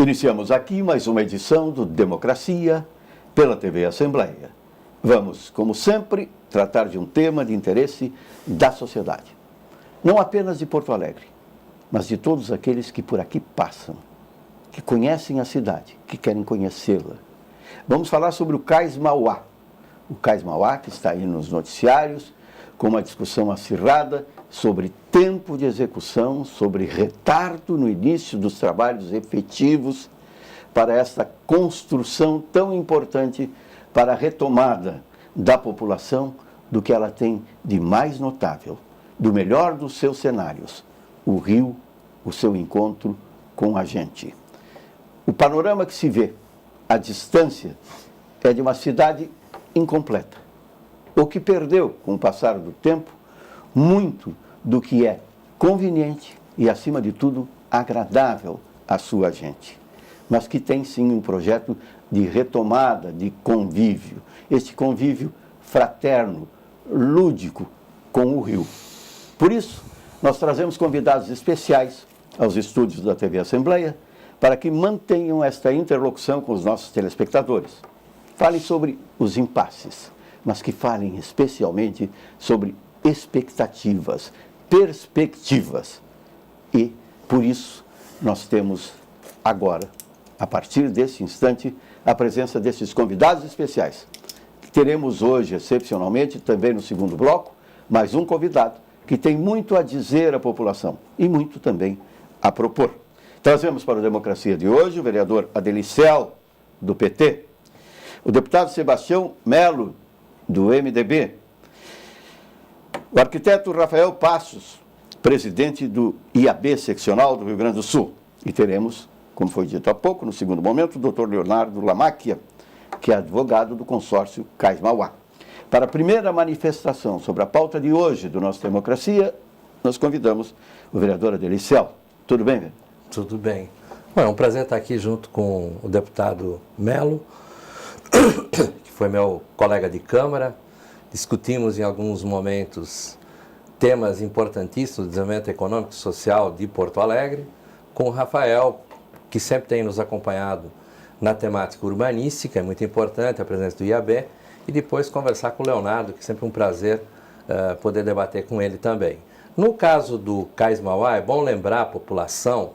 Iniciamos aqui mais uma edição do Democracia pela TV Assembleia. Vamos, como sempre, tratar de um tema de interesse da sociedade. Não apenas de Porto Alegre, mas de todos aqueles que por aqui passam, que conhecem a cidade, que querem conhecê-la. Vamos falar sobre o Cais Mauá. O Cais Mauá, que está aí nos noticiários, com uma discussão acirrada sobre tempo de execução, sobre retardo no início dos trabalhos efetivos para esta construção tão importante para a retomada da população do que ela tem de mais notável, do melhor dos seus cenários, o rio, o seu encontro com a gente. O panorama que se vê à distância é de uma cidade incompleta, ou que perdeu, com o passar do tempo, muito do que é conveniente e, acima de tudo, agradável à sua gente, mas que tem sim um projeto de retomada, de convívio, este convívio fraterno, lúdico com o rio. Por isso, nós trazemos convidados especiais aos estúdios da TV Assembleia para que mantenham esta interlocução com os nossos telespectadores. Falem sobre os impasses, mas que falem especialmente sobre expectativas, perspectivas. E, por isso, nós temos agora, a partir desse instante, a presença desses convidados especiais. Teremos hoje, excepcionalmente, também no segundo bloco, mais um convidado que tem muito a dizer à população e muito também a propor. Trazemos para a Democracia de hoje o vereador Adelicel, do PT, o deputado Sebastião Melo, do MDB, o arquiteto Rafael Passos, presidente do IAB seccional do Rio Grande do Sul. E teremos, como foi dito há pouco, no segundo momento, o doutor Leonardo Lamáquia, que é advogado do consórcio Cais Mauá. Para a primeira manifestação sobre a pauta de hoje do nosso Democracia, nós convidamos o vereador Adelicel. Tudo bem, velho? Tudo bem. Bom, é um prazer estar aqui junto com o deputado Melo, que foi meu colega de Câmara. Discutimos em alguns momentos temas importantíssimos do desenvolvimento econômico e social de Porto Alegre, com o Rafael, que sempre tem nos acompanhado na temática urbanística, é muito importante a presença do IAB, e depois conversar com o Leonardo, que é sempre um prazer poder debater com ele também. No caso do Cais Mauá, é bom lembrar a população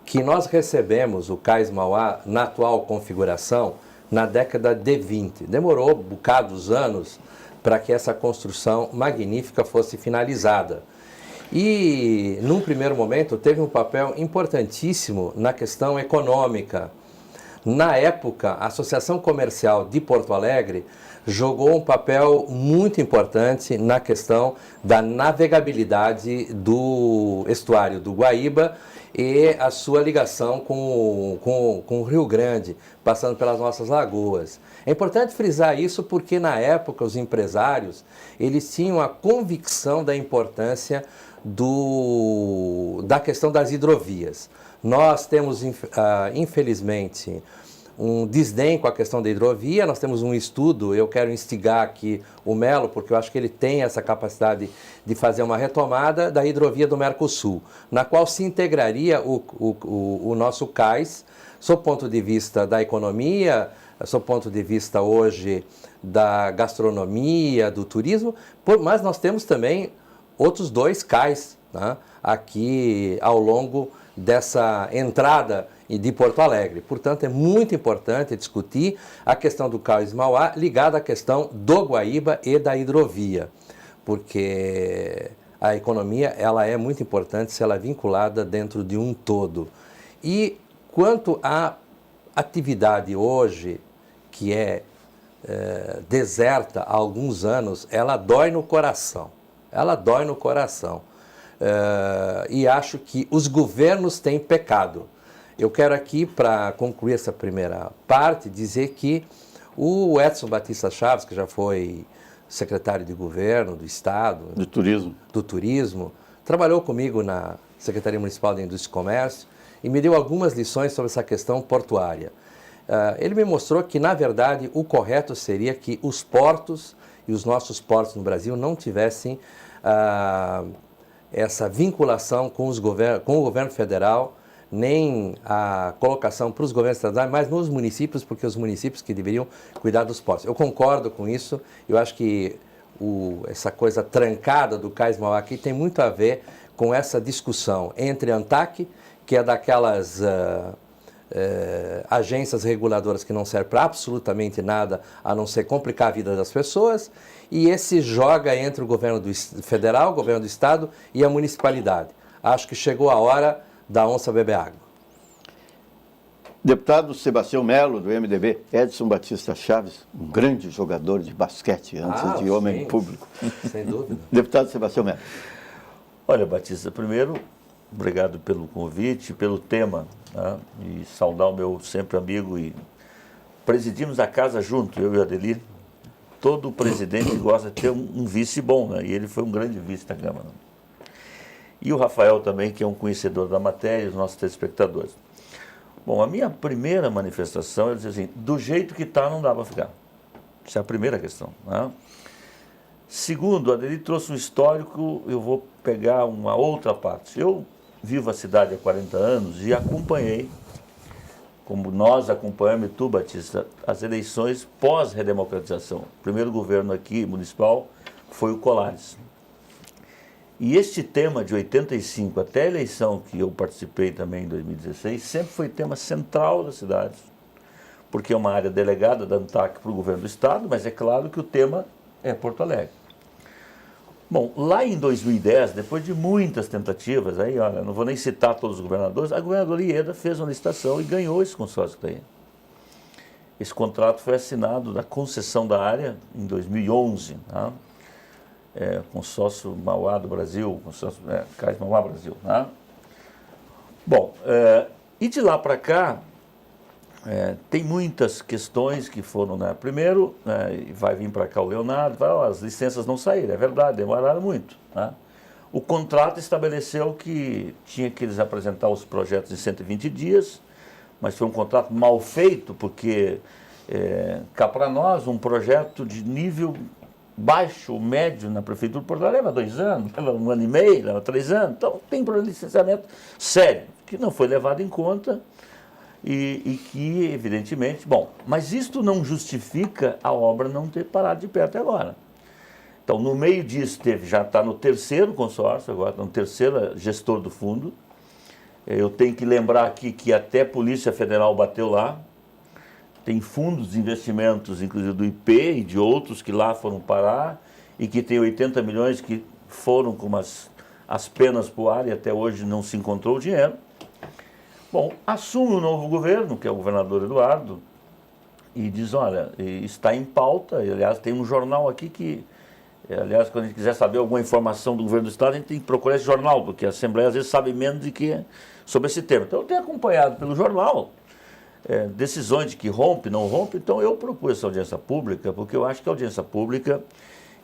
que nós recebemos o Cais Mauá na atual configuração na década de 20. Demorou bocados anos para que essa construção magnífica fosse finalizada. E, num primeiro momento, teve um papel importantíssimo na questão econômica. Na época, a Associação Comercial de Porto Alegre jogou um papel muito importante na questão da navegabilidade do estuário do Guaíba e a sua ligação com o Rio Grande, passando pelas nossas lagoas. É importante frisar isso porque, na época, os empresários eles tinham a convicção da importância da questão das hidrovias. Nós temos, infelizmente, um desdém com a questão da hidrovia. Nós temos um estudo, eu quero instigar aqui o Melo, porque eu acho que ele tem essa capacidade de fazer uma retomada da hidrovia do Mercosul, na qual se integraria o nosso cais, sob ponto de vista da economia, sob ponto de vista hoje da gastronomia, do turismo, mas nós temos também outros dois cais, né, aqui ao longo dessa entrada de Porto Alegre. Portanto, é muito importante discutir a questão do Cais Mauá ligada à questão do Guaíba e da hidrovia, porque a economia ela é muito importante se ela é vinculada dentro de um todo. E quanto à atividade hoje, que é deserta há alguns anos, ela dói no coração. Ela dói no coração. E acho que os governos têm pecado. Eu quero aqui, para concluir essa primeira parte, dizer que o Edson Batista Chaves, que já foi secretário de governo do Estado... Do Turismo, trabalhou comigo na Secretaria Municipal de Indústria e Comércio e me deu algumas lições sobre essa questão portuária. Ele me mostrou que, na verdade, o correto seria que os portos e os nossos portos no Brasil não tivessem essa vinculação com o governo federal nem a colocação para os governos estaduais, mas nos municípios, porque os municípios que deveriam cuidar dos portos. Eu concordo com isso, eu acho que essa coisa trancada do Cais Mauá aqui tem muito a ver com essa discussão entre a ANTAC, que é daquelas agências reguladoras que não servem para absolutamente nada, a não ser complicar a vida das pessoas, e esse joga entre o governo federal, o governo do estado e a municipalidade. Acho que chegou a hora da onça beber água. Deputado Sebastião Melo, do MDB, Edson Batista Chaves, um grande jogador de basquete antes de homem sim, público. Sem dúvida. Deputado Sebastião Melo. Olha, Batista, primeiro, obrigado pelo convite, pelo tema, né? E saudar o meu sempre amigo. E presidimos a casa junto, eu e o Adelir. Todo presidente gosta de ter um vice bom, né? E ele foi um grande vice da Câmara. E o Rafael também, que é um conhecedor da matéria, e os nossos telespectadores. Bom, a minha primeira manifestação é dizer assim, do jeito que está não dá para ficar. Essa é a primeira questão, né? Segundo, ele trouxe um histórico, eu vou pegar uma outra parte. Eu vivo a cidade há 40 anos e acompanhei, como nós acompanhamos, e tu, Batista, as eleições pós-redemocratização. O primeiro governo aqui, municipal, foi o Colares. E este tema de 85 até a eleição que eu participei também em 2016, sempre foi tema central da cidade, porque é uma área delegada da ANTAC para o governo do estado, mas é claro que o tema é Porto Alegre. Bom, lá em 2010, depois de muitas tentativas, aí, olha, não vou nem citar todos os governadores, a governadora Ieda fez uma licitação e ganhou esse consórcio que está aí. Esse contrato foi assinado da concessão da área em 2011, tá? Consórcio Mauá do Brasil, consórcio Cais Mauá Brasil. Tá? Bom, e de lá para cá, tem muitas questões que foram, né? Primeiro, vai vir para cá o Leonardo, as licenças não saíram, é verdade, demoraram muito. Tá? O contrato estabeleceu que tinha que eles apresentar os projetos em 120 dias, mas foi um contrato mal feito, porque cá para nós, um projeto de nível baixo, médio na Prefeitura de Porto Alegre leva 2 anos, leva 1 ano e meio, leva 3 anos, então tem problema de licenciamento sério, que não foi levado em conta e que, evidentemente, bom, mas isto não justifica a obra não ter parado de pé até agora. Então, no meio disso, já está no 3º consórcio, agora está no 3º gestor do fundo. Eu tenho que lembrar aqui que até a Polícia Federal bateu lá. Tem fundos de investimentos, inclusive do IP e de outros que lá foram parar e que tem 80 milhões que foram com as penas para o ar e até hoje não se encontrou o dinheiro. Bom, assume o novo governo, que é o governador Eduardo, e diz, olha, está em pauta, e, aliás, tem um jornal aqui que, aliás, quando a gente quiser saber alguma informação do governo do estado, a gente tem que procurar esse jornal, porque a Assembleia às vezes sabe menos de que sobre esse tema. Então eu tenho acompanhado pelo jornal decisões de que rompe, não rompe, então eu propus essa audiência pública, porque eu acho que a audiência pública,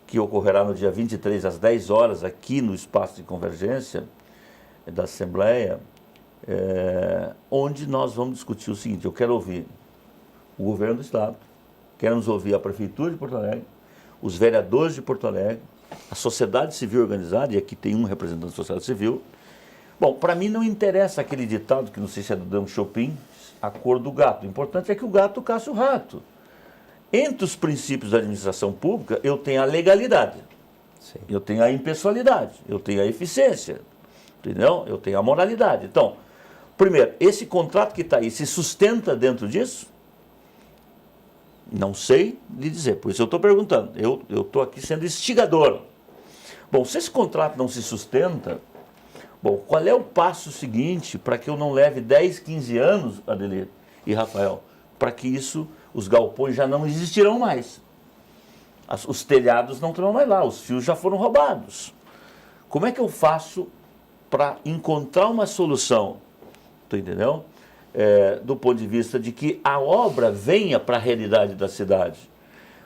que ocorrerá no dia 23 às 10 horas, aqui no espaço de convergência da Assembleia, onde nós vamos discutir o seguinte, eu quero ouvir o governo do estado, queremos ouvir a Prefeitura de Porto Alegre, os vereadores de Porto Alegre, a sociedade civil organizada, e aqui tem um representante da sociedade civil. Bom, para mim não interessa aquele ditado, que não sei se é do Dom Chopin, a cor do gato. O importante é que o gato caça o rato. Entre os princípios da administração pública, eu tenho a legalidade, sim, eu tenho a impessoalidade, eu tenho a eficiência, entendeu? Eu tenho a moralidade. Então, primeiro, esse contrato que está aí se sustenta dentro disso? Não sei lhe dizer, por isso eu estou perguntando. Eu estou aqui sendo instigador. Bom, se esse contrato não se sustenta, bom, qual é o passo seguinte para que eu não leve 10, 15 anos, Adelir e Rafael, para que os galpões já não existirão mais? Os telhados não estão mais lá, os fios já foram roubados. Como é que eu faço para encontrar uma solução, tu entendeu? Do ponto de vista de que a obra venha para a realidade da cidade.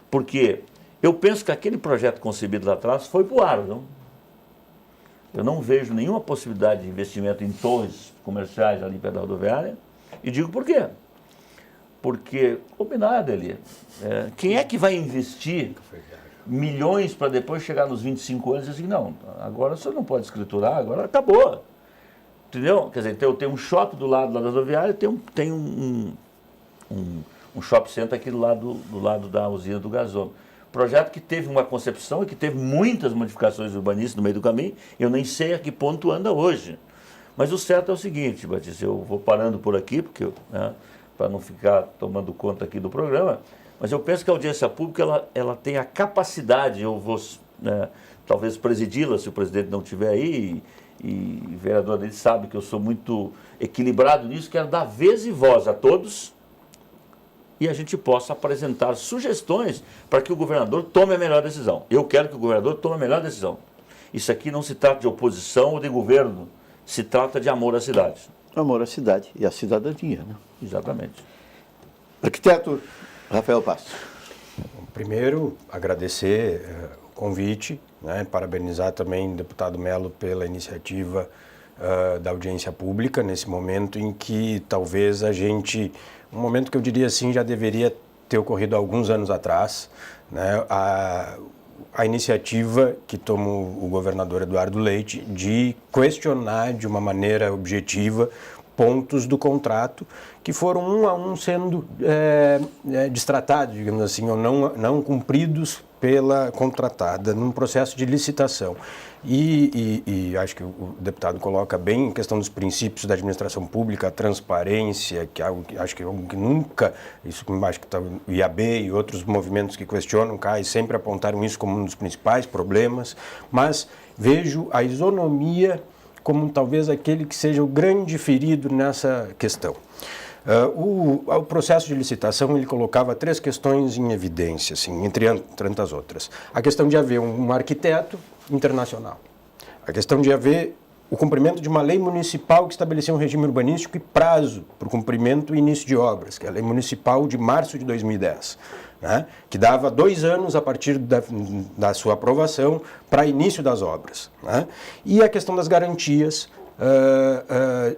Porque eu penso que aquele projeto concebido lá atrás foi para o ar, não? Eu não vejo nenhuma possibilidade de investimento em torres comerciais ali perto da rodoviária. E digo por quê? Porque, combinado ali, quem é que vai investir milhões para depois chegar nos 25 anos e dizer assim, não, agora você não pode escriturar, agora acabou. Entendeu? Quer dizer, então, tem um shopping do lado da rodoviária, tem um shopping center aqui do lado da usina do gasômetro. Projeto que teve uma concepção e que teve muitas modificações urbanísticas no meio do caminho, eu nem sei a que ponto anda hoje. Mas o certo é o seguinte, Batista, eu vou parando por aqui, porque, né, para não ficar tomando conta aqui do programa, mas eu penso que a audiência pública ela tem a capacidade, eu vou, né, talvez presidi-la se o presidente não estiver aí, e o vereador ele sabe que eu sou muito equilibrado nisso, quero dar vez e voz a todos e a gente possa apresentar sugestões para que o governador tome a melhor decisão. Eu quero que o governador tome a melhor decisão. Isso aqui não se trata de oposição ou de governo, se trata de amor à cidade. Amor à cidade e à cidadania, né? Exatamente. Arquiteto Rafael Passos. Primeiro, agradecer o convite, né, parabenizar também o deputado Melo pela iniciativa da audiência pública, nesse momento em que talvez um momento que eu diria assim, já deveria ter ocorrido há alguns anos atrás, né, a iniciativa que tomou o governador Eduardo Leite de questionar de uma maneira objetiva pontos do contrato que foram um a um sendo destratados, digamos assim, ou não cumpridos pela contratada num processo de licitação. E acho que o deputado coloca bem a questão dos princípios da administração pública, a transparência, que é algo que acho que nunca, isso acho que o IAB e outros movimentos que questionam, CAI, sempre apontaram isso como um dos principais problemas, mas vejo a isonomia como talvez aquele que seja o grande ferido nessa questão. O processo de licitação ele colocava 3 questões em evidência, assim, entre tantas outras. A questão de haver um arquiteto internacional, a questão de haver o cumprimento de uma lei municipal que estabelecia um regime urbanístico e prazo para o cumprimento e início de obras, que é a lei municipal de março de 2010, né, que dava 2 anos a partir da sua aprovação para início das obras, né, e a questão das garantias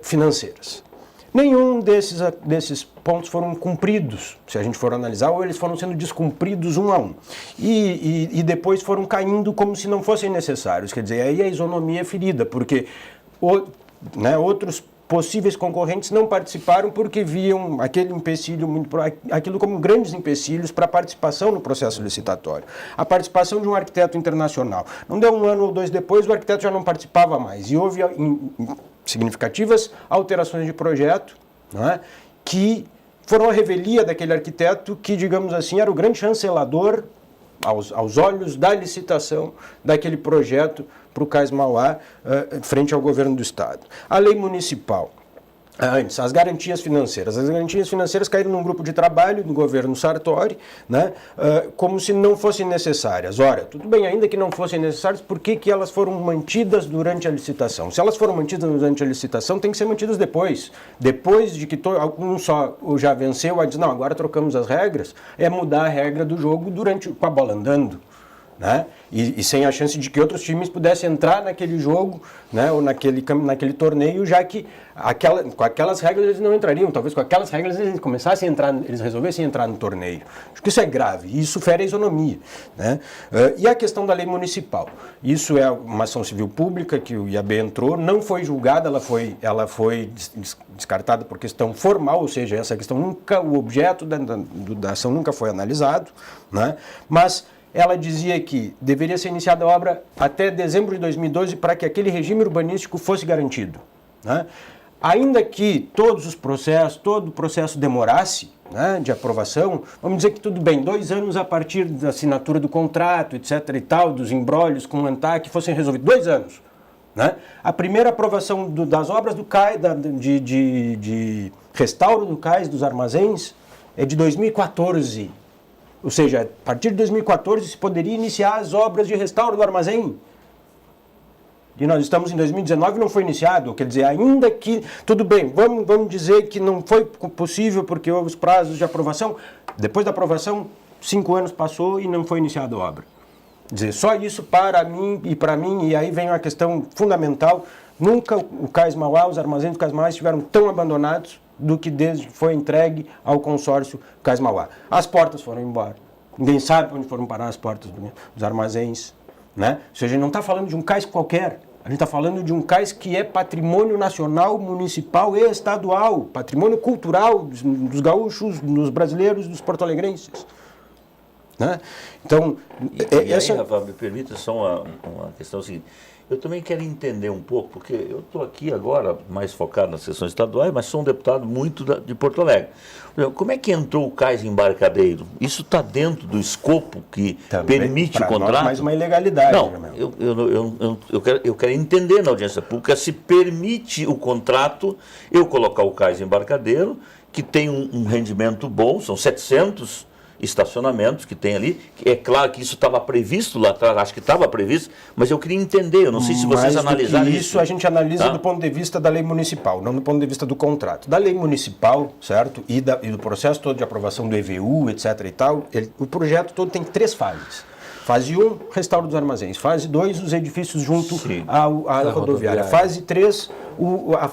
financeiras. Nenhum desses pontos foram cumpridos, se a gente for analisar, ou eles foram sendo descumpridos um a um. E depois foram caindo como se não fossem necessários. Quer dizer, aí a isonomia é ferida, porque outros possíveis concorrentes não participaram porque viam aquele empecilho, aquilo como grandes empecilhos para a participação no processo licitatório. A participação de um arquiteto internacional. Não deu 1 ano ou 2 depois, o arquiteto já não participava mais. E houve significativas alterações de projeto, não é, que foram a revelia daquele arquiteto que, digamos assim, era o grande chancelador, aos olhos da licitação daquele projeto para o Cais Mauá, frente ao governo do Estado. A lei municipal. Antes, as garantias financeiras. As garantias financeiras caíram num grupo de trabalho do governo Sartori, né, como se não fossem necessárias. Ora, tudo bem, ainda que não fossem necessárias, por que elas foram mantidas durante a licitação? Se elas foram mantidas durante a licitação, tem que ser mantidas depois. Depois de que um só já venceu, a dizer, não, agora trocamos as regras, é mudar a regra do jogo com a bola andando. Né? E sem a chance de que outros times pudessem entrar naquele jogo, né, ou naquele torneio, já que com aquelas regras eles não entrariam. Talvez com aquelas regras eles começassem a entrar, eles resolvessem entrar no torneio. Acho que isso é grave, e isso fere a isonomia. Né? E a questão da lei municipal. Isso é uma ação civil pública que o IAB entrou, não foi julgada, ela foi descartada por questão formal, ou seja, essa questão o objeto da ação nunca foi analisado, né? Mas ela dizia que deveria ser iniciada a obra até dezembro de 2012 para que aquele regime urbanístico fosse garantido. Né? Ainda que todo o processo demorasse, né, de aprovação, vamos dizer que tudo bem, 2 anos a partir da assinatura do contrato, etc. e tal, dos embrólios com o ANTAC fossem resolvidos. 2 anos. Né? A primeira aprovação das obras do CAI, de restauro do cais dos armazéns, é de 2014. Ou seja, a partir de 2014 se poderia iniciar as obras de restauro do armazém. E nós estamos em 2019 e não foi iniciado. Quer dizer, ainda que, tudo bem, vamos dizer que não foi possível porque houve os prazos de aprovação. Depois da aprovação, 5 anos passou e não foi iniciada a obra. Quer dizer, só isso para mim, e aí vem uma questão fundamental, nunca o Cais Mauá, os armazéns do Cais Mauá estiveram tão abandonados do que desde que foi entregue ao consórcio Cais Mauá. As portas foram embora. Ninguém sabe onde foram parar as portas dos armazéns. Né? Ou seja, não está falando de um cais qualquer. A gente está falando de um cais que é patrimônio nacional, municipal e estadual, patrimônio cultural dos gaúchos, dos brasileiros, dos porto-alegrenses. Né? Então, aí, Rafa, me permita só uma questão seguinte. Eu também quero entender um pouco, porque eu estou aqui agora mais focado nas questões estaduais, mas sou um deputado muito de Porto Alegre. Como é que entrou o cais embarcadeiro? Isso está dentro do escopo que também, permite o contrato? Nós, mais uma ilegalidade. Não, né, eu quero entender na audiência pública se permite o contrato eu colocar o cais embarcadeiro, que tem um rendimento bom, são 700 estacionamentos que tem ali. É claro que isso estava previsto lá atrás, acho que estava previsto, mas eu queria entender, eu não sei se vocês analisaram isso. Isso a gente analisa do ponto de vista da lei municipal, não do ponto de vista do contrato. Da lei municipal, certo? E do processo todo de aprovação do EVU, etc. e tal, o projeto todo tem 3 fases. Fase 1, restauro dos armazéns. Fase 2, os edifícios junto à rodoviária. Fase 3,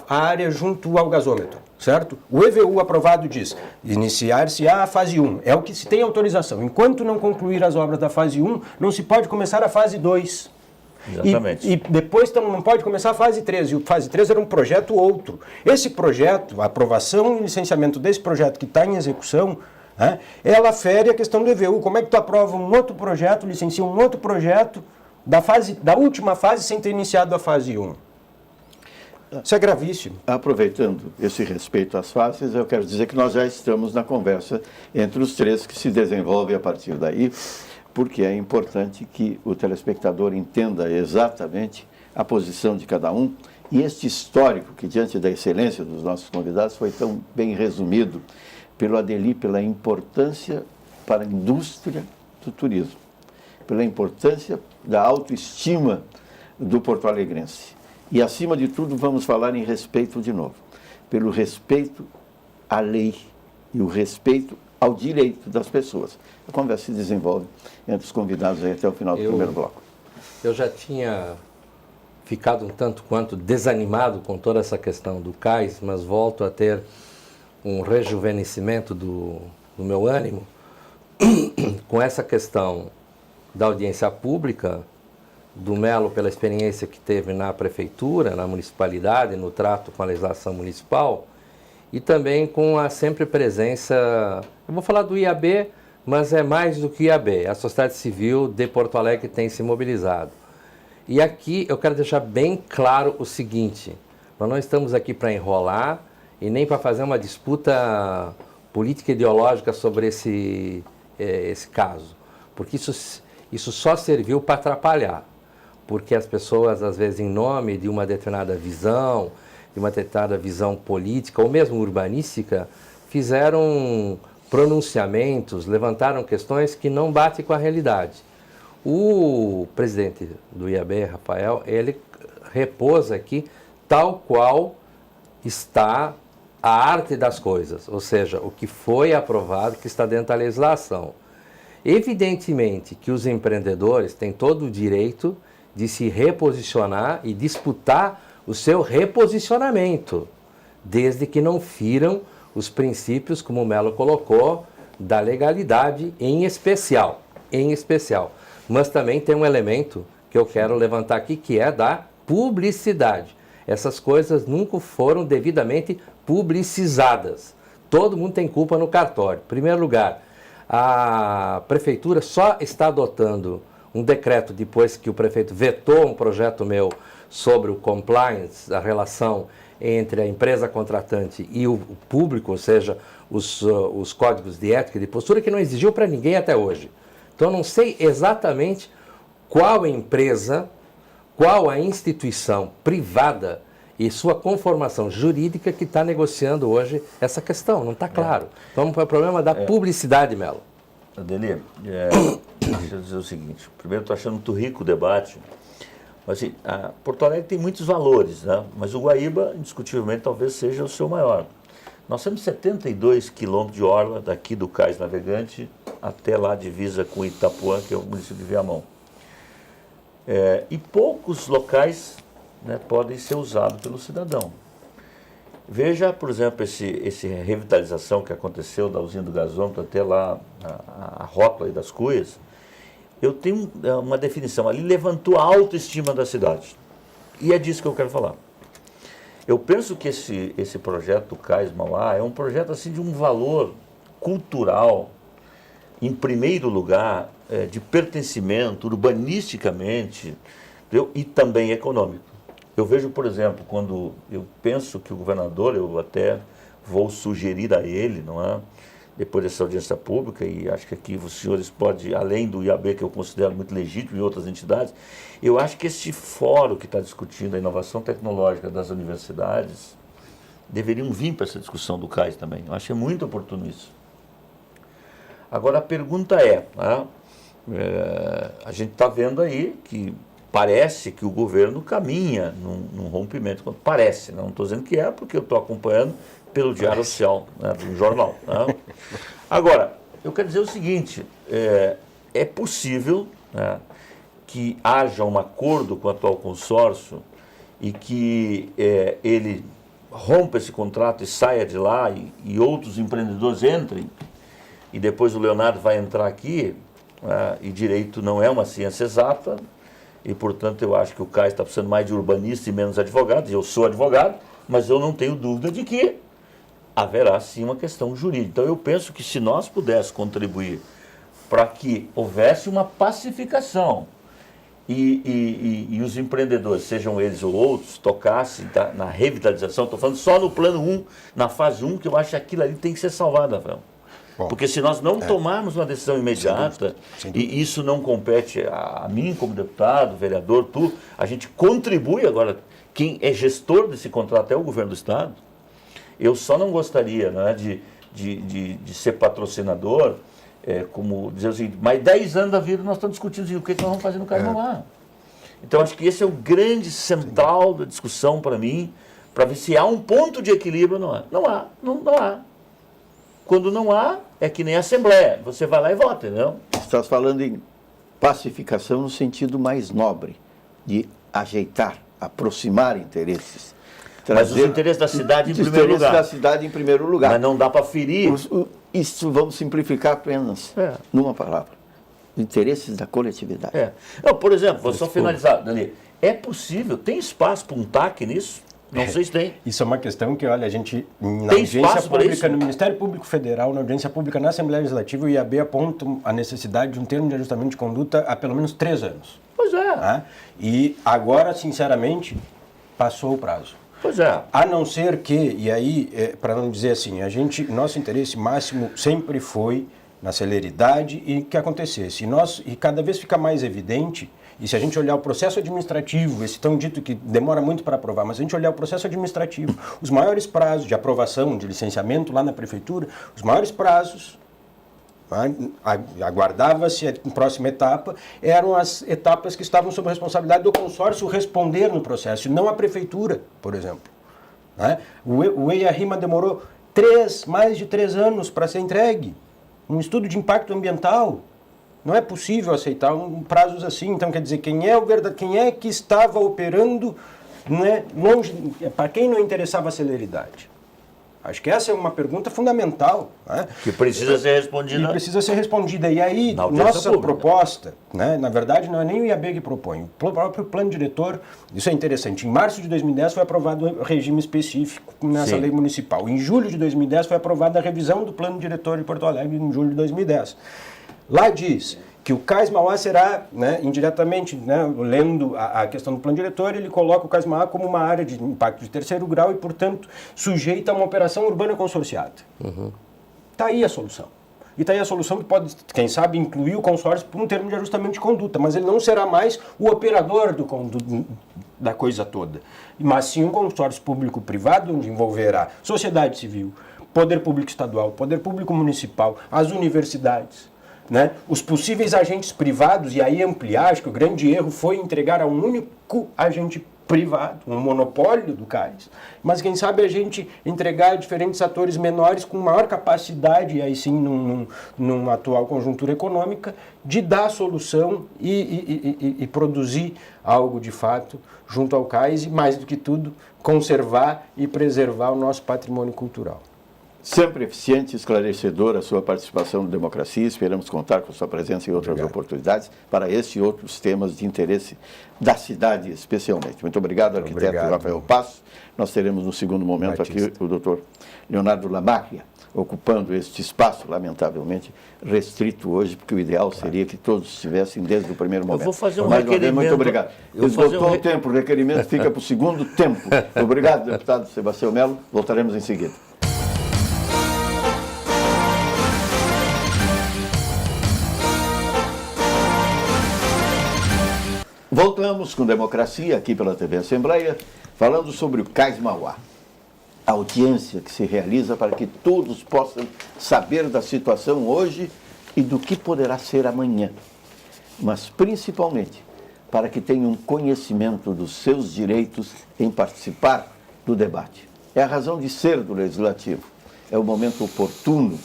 a área junto ao gasômetro. Certo? O EVU aprovado diz, iniciar-se a fase 1, é o que se tem autorização. Enquanto não concluir as obras da fase 1, não se pode começar a fase 2. Exatamente. E depois não pode começar a fase 3, e a fase 3 era um projeto outro. Esse projeto, a aprovação e licenciamento desse projeto que está em execução, ela fere a questão do EVU. Como é que tu aprova um outro projeto, licencia um outro projeto da última fase sem ter iniciado a fase 1? Isso é gravíssimo. Aproveitando esse respeito às fases, eu quero dizer que nós já estamos na conversa entre os 3 que se desenvolve a partir daí, porque é importante que o telespectador entenda exatamente a posição de cada um e este histórico que, diante da excelência dos nossos convidados, foi tão bem resumido pelo Adeli, pela importância para a indústria do turismo, pela importância da autoestima do porto-alegrense. E, acima de tudo, vamos falar em respeito de novo, pelo respeito à lei e o respeito ao direito das pessoas. A conversa se desenvolve entre os convidados aí até o final do primeiro bloco. Eu já tinha ficado um tanto quanto desanimado com toda essa questão do cais, mas volto a ter um rejuvenescimento do meu ânimo com essa questão da audiência pública, do Melo pela experiência que teve na prefeitura, na municipalidade, no trato com a legislação municipal, e também com a sempre presença, eu vou falar do IAB, mas é mais do que IAB, a sociedade civil de Porto Alegre tem se mobilizado. E aqui eu quero deixar bem claro o seguinte, nós não estamos aqui para enrolar e nem para fazer uma disputa política ideológica sobre esse caso, porque isso só serviu para atrapalhar. Porque as pessoas, às vezes, em nome de uma determinada visão política ou mesmo urbanística, fizeram pronunciamentos, levantaram questões que não batem com a realidade. O presidente do IAB, Rafael, ele repousa aqui tal qual está a arte das coisas, ou seja, o que foi aprovado, que está dentro da legislação. Evidentemente que os empreendedores têm todo o direito de se reposicionar e disputar o seu reposicionamento, desde que não firam os princípios, como o Melo colocou, da legalidade em especial. Mas também tem um elemento que eu quero levantar aqui, que é da publicidade. Essas coisas nunca foram devidamente publicizadas. Todo mundo tem culpa no cartório. Em primeiro lugar, a prefeitura só está adotando um decreto depois que o prefeito vetou um projeto meu sobre o compliance, a relação entre a empresa contratante e o público, ou seja, os códigos de ética e de postura, que não exigiu para ninguém até hoje. Então, eu não sei exatamente qual empresa, qual a instituição privada e sua conformação jurídica que está negociando hoje essa questão, não está claro. Então, é o problema da publicidade, Melo. Adeli, deixa eu dizer o seguinte, primeiro estou achando muito rico o debate, mas assim, Porto Alegre tem muitos valores, né? Mas o Guaíba, indiscutivelmente, talvez seja o seu maior. Nós temos 72 quilômetros de orla daqui do Cais Navegante até lá a divisa com Itapuã, que é o município de Viamão. E poucos locais, né, podem ser usados pelo cidadão. Veja, por exemplo, essa revitalização que aconteceu da usina do gasômetro até lá a rótula das Cuias. Eu tenho uma definição, ali levantou a autoestima da cidade. E é disso que eu quero falar. Eu penso que esse projeto do Cais Mauá é um projeto assim, de um valor cultural, em primeiro lugar, de pertencimento, urbanisticamente, entendeu? E também econômico. Eu vejo, por exemplo, quando eu penso que o governador, eu até vou sugerir a ele, não é? Depois dessa audiência pública, e acho que aqui os senhores podem, além do IAB, que eu considero muito legítimo, e outras entidades, eu acho que este fórum que está discutindo a inovação tecnológica das universidades deveriam vir para essa discussão do CAIS também. Eu acho que é muito oportuno isso. Agora, a pergunta a gente está vendo aí que parece que o governo caminha num rompimento. Parece, não estou dizendo que é, porque eu estou acompanhando pelo Diário Oficial, né, do jornal. Né? Agora, eu quero dizer o seguinte, é possível, né, que haja um acordo com o atual consórcio e que ele rompa esse contrato e saia de lá e outros empreendedores entrem, e depois o Leonardo vai entrar aqui, e direito não é uma ciência exata, e portanto eu acho que o CAIS está precisando mais de urbanista e menos advogados, eu sou advogado, mas eu não tenho dúvida de que haverá sim uma questão jurídica. Então eu penso que se nós pudéssemos contribuir para que houvesse uma pacificação e os empreendedores, sejam eles ou outros, tocassem na revitalização, estou falando só no plano 1, na fase 1, que eu acho que aquilo ali tem que ser salvado, Rafael. Porque se nós não tomarmos uma decisão imediata, sem dúvida. E isso não compete a mim como deputado, vereador, a gente contribui agora, quem é gestor desse contrato é o governo do Estado. Eu só não gostaria, né, de ser patrocinador, como dizer o seguinte, mais 10 anos da vida nós estamos discutindo o que nós vamos fazer no Cais Mauá. Então acho que esse é o grande central da discussão para mim, para ver se há um ponto de equilíbrio ou não há. Não há. Quando não há, é que nem a Assembleia, você vai lá e vota, entendeu? Estás falando em pacificação no sentido mais nobre, de ajeitar, aproximar interesses. Mas os interesses da cidade em primeiro lugar. Os interesses da cidade em primeiro lugar. Mas não dá para ferir. Isso vamos simplificar apenas numa palavra. Interesses da coletividade. Não, por exemplo, vou só finalizar, Dani. É possível, tem espaço para um TAC nisso? Não sei se tem. Isso é uma questão que, olha, a gente, na tem audiência pública, isso? no Ministério Público Federal, na audiência pública na Assembleia Legislativa, o IAB aponta a necessidade de um termo de ajustamento de conduta há pelo menos 3 anos. Pois é. Né? E agora, sinceramente, passou o prazo. Pois é. A não ser que, e aí, para não dizer assim, nosso interesse máximo sempre foi na celeridade e que acontecesse. E cada vez fica mais evidente, e se a gente olhar o processo administrativo, esse tão dito que demora muito para aprovar, mas se a gente olhar o processo administrativo, os maiores prazos de aprovação, de licenciamento lá na prefeitura, os maiores prazos, aguardava-se a próxima etapa, eram as etapas que estavam sob a responsabilidade do consórcio responder no processo, não a prefeitura, por exemplo. O EIA-RIMA demorou mais de 3 anos para ser entregue. Um estudo de impacto ambiental. Não é possível aceitar prazos assim. Então, quer dizer, quem é que estava operando, né, longe, para quem não interessava a celeridade? Acho que essa é uma pergunta fundamental. Né? Que precisa ser respondida. E precisa ser respondida. E aí, nossa proposta, né, na verdade, não é nem o IAB que propõe, o próprio plano diretor, isso é interessante. Em março de 2010 foi aprovado um regime específico nessa lei municipal. Em julho de 2010 foi aprovada a revisão do plano diretor de Porto Alegre, em julho de 2010. Lá diz que o Cais Mauá será, né, indiretamente, né, lendo a questão do plano diretor, ele coloca o Cais Mauá como uma área de impacto de 3º grau e, portanto, sujeita a uma operação urbana consorciada. Está aí a solução. E está aí a solução que pode, quem sabe, incluir o consórcio por um termo de ajustamento de conduta, mas ele não será mais o operador da coisa toda, mas sim um consórcio público-privado, onde envolverá sociedade civil, poder público estadual, poder público municipal, as universidades, né? Os possíveis agentes privados, e aí ampliar, acho que o grande erro foi entregar a um único agente privado, um monopólio do CAIS, mas quem sabe a gente entregar a diferentes atores menores com maior capacidade, e aí sim, numa atual conjuntura econômica, de dar solução e produzir algo de fato junto ao CAIS e, mais do que tudo, conservar e preservar o nosso patrimônio cultural. Sempre eficiente e esclarecedora a sua participação no Democracia. Esperamos contar com sua presença em outras oportunidades para este e outros temas de interesse da cidade, especialmente. Muito obrigado, arquiteto Rafael Passo. Nós teremos no segundo momento Batista. Aqui o doutor Leonardo Lamacchia, ocupando este espaço, lamentavelmente, restrito hoje, porque o ideal seria que todos estivessem desde o primeiro momento. Eu vou fazer um Mais requerimento. Uma vez, muito obrigado. Esgotou o tempo, o requerimento fica para o segundo tempo. Obrigado, deputado Sebastião Melo. Voltaremos em seguida. Voltamos com Democracia, aqui pela TV Assembleia, falando sobre o Cais Mauá. A audiência que se realiza para que todos possam saber da situação hoje e do que poderá ser amanhã. Mas, principalmente, para que tenham conhecimento dos seus direitos em participar do debate. É a razão de ser do Legislativo. É o momento oportuno,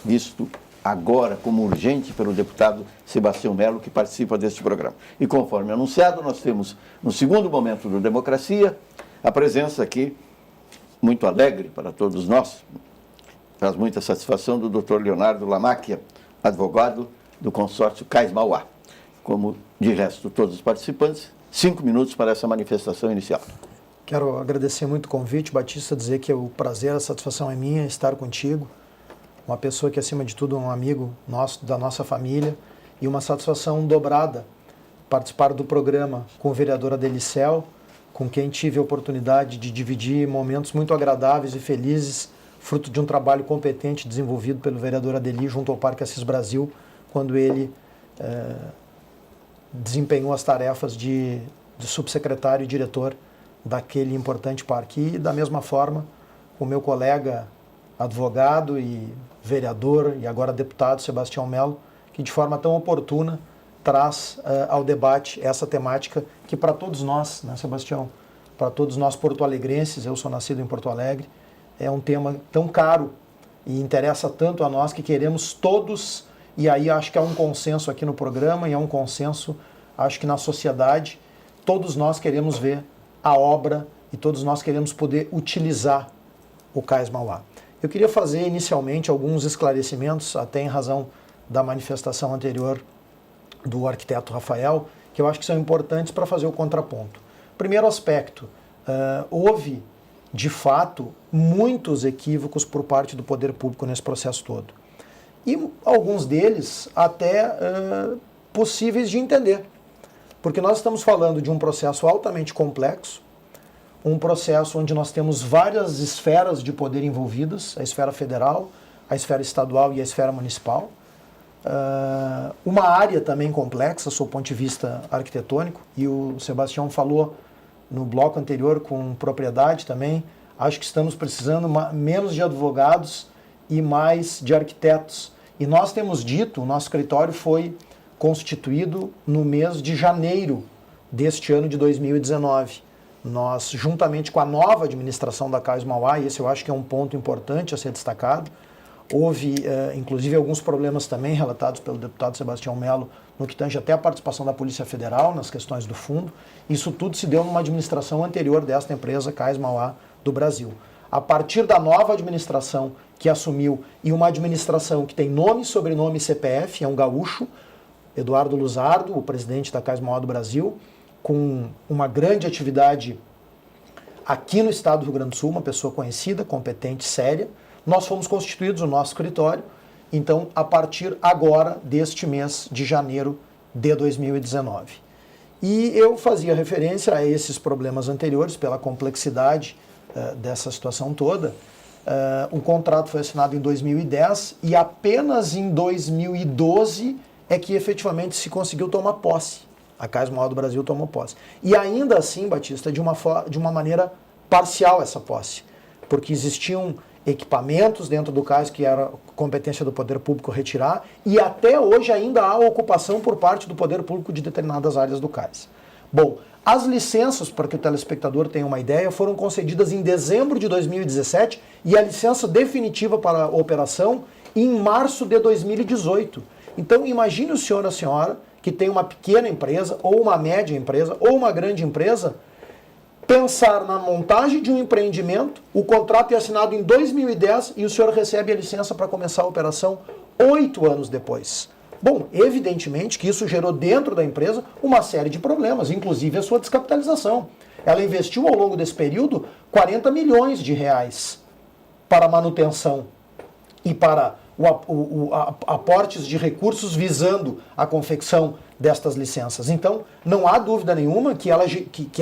visto agora como urgente pelo deputado Sebastião Melo, que participa deste programa. E conforme anunciado, nós temos, no segundo momento do Democracia, a presença aqui, muito alegre para todos nós, traz muita satisfação, do Dr. Leonardo Lamacchia, advogado do consórcio Cais Mauá. Como de resto todos os participantes, 5 minutos para essa manifestação inicial. Quero agradecer muito o convite, Batista, dizer que o prazer, a satisfação é minha estar contigo. Uma pessoa que, acima de tudo, é um amigo nosso, da nossa família, e uma satisfação dobrada participar do programa com o vereador Adelicel, com quem tive a oportunidade de dividir momentos muito agradáveis e felizes, fruto de um trabalho competente desenvolvido pelo vereador Adeli junto ao Parque Assis Brasil, quando ele desempenhou as tarefas de subsecretário e diretor daquele importante parque. E, da mesma forma, o meu colega advogado e vereador e agora deputado Sebastião Melo, que de forma tão oportuna traz ao debate essa temática que para todos nós, né, Sebastião, para todos nós porto-alegrenses, eu sou nascido em Porto Alegre, é um tema tão caro e interessa tanto a nós que queremos todos, e aí acho que há um consenso aqui no programa e há um consenso, acho que na sociedade, todos nós queremos ver a obra e todos nós queremos poder utilizar o Cais Mauá. Eu queria fazer inicialmente alguns esclarecimentos, até em razão da manifestação anterior do arquiteto Rafael, que eu acho que são importantes para fazer o contraponto. Primeiro aspecto, houve, de fato, muitos equívocos por parte do poder público nesse processo todo. E alguns deles até possíveis de entender, porque nós estamos falando de um processo altamente complexo, um processo onde nós temos várias esferas de poder envolvidas, a esfera federal, a esfera estadual e a esfera municipal. Uma área também complexa, sob o ponto de vista arquitetônico, e o Sebastião falou no bloco anterior com propriedade também. Acho que estamos precisando menos de advogados e mais de arquitetos. E nós temos dito, o nosso escritório foi constituído no mês de janeiro deste ano de 2019. Nós, juntamente com a nova administração da Cais Mauá, e esse eu acho que é um ponto importante a ser destacado, houve, inclusive, alguns problemas também relatados pelo deputado Sebastião Melo, no que tange até a participação da Polícia Federal nas questões do fundo. Isso tudo se deu numa administração anterior desta empresa, Cais Mauá, do Brasil. A partir da nova administração que assumiu, e uma administração que tem nome, sobrenome e CPF, é um gaúcho, Eduardo Luzardo, o presidente da Cais Mauá do Brasil, com uma grande atividade aqui no estado do Rio Grande do Sul, uma pessoa conhecida, competente, séria. Nós fomos constituídos o nosso escritório, então, a partir agora deste mês de janeiro de 2019. E eu fazia referência a esses problemas anteriores, pela complexidade dessa situação toda. O contrato foi assinado em 2010 e apenas em 2012 é que efetivamente se conseguiu tomar posse. A Cais Mauá do Brasil tomou posse. E ainda assim, Batista, de uma maneira parcial essa posse, porque existiam equipamentos dentro do cais que era competência do poder público retirar, e até hoje ainda há ocupação por parte do poder público de determinadas áreas do cais. Bom, as licenças, para que o telespectador tenha uma ideia, foram concedidas em dezembro de 2017 e a licença definitiva para a operação em março de 2018. Então, imagine o senhor, a senhora, que tem uma pequena empresa, ou uma média empresa, ou uma grande empresa, pensar na montagem de um empreendimento, o contrato é assinado em 2010 e o senhor recebe a licença para começar a operação 8 anos depois. Bom, evidentemente que isso gerou dentro da empresa uma série de problemas, inclusive a sua descapitalização. Ela investiu ao longo desse período 40 milhões de reais para manutenção e para aportes de recursos visando a confecção destas licenças. Então, não há dúvida nenhuma que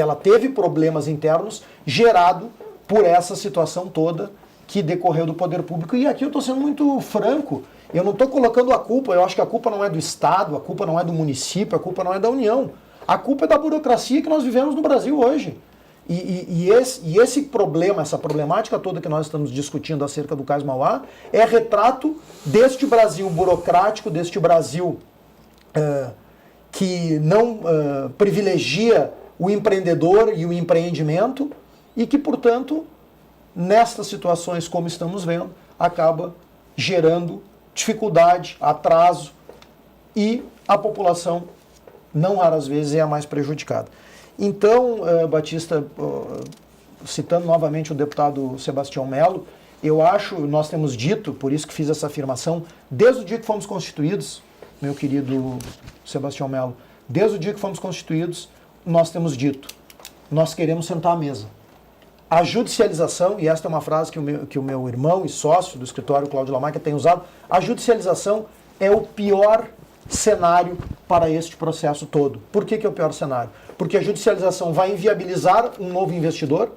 ela teve problemas internos gerado por essa situação toda que decorreu do poder público. E aqui eu estou sendo muito franco, eu não estou colocando a culpa, eu acho que a culpa não é do Estado, a culpa não é do município, a culpa não é da União. A culpa é da burocracia que nós vivemos no Brasil hoje. E esse problema, essa problemática toda que nós estamos discutindo acerca do Cais Mauá, é retrato deste Brasil burocrático, deste Brasil que não privilegia o empreendedor e o empreendimento e que, portanto, nestas situações como estamos vendo, acaba gerando dificuldade, atraso e a população, não raras vezes, é a mais prejudicada. Então, Batista, citando novamente o deputado Sebastião Melo, eu acho, nós temos dito, por isso que fiz essa afirmação, desde o dia que fomos constituídos, meu querido Sebastião Melo, desde o dia que fomos constituídos, nós temos dito, nós queremos sentar à mesa. A judicialização, e esta é uma frase que o meu irmão e sócio do escritório, Cláudio Lamarca, tem usado, a judicialização é o pior cenário para este processo todo. Por que é o pior cenário? Porque a judicialização vai inviabilizar um novo investidor.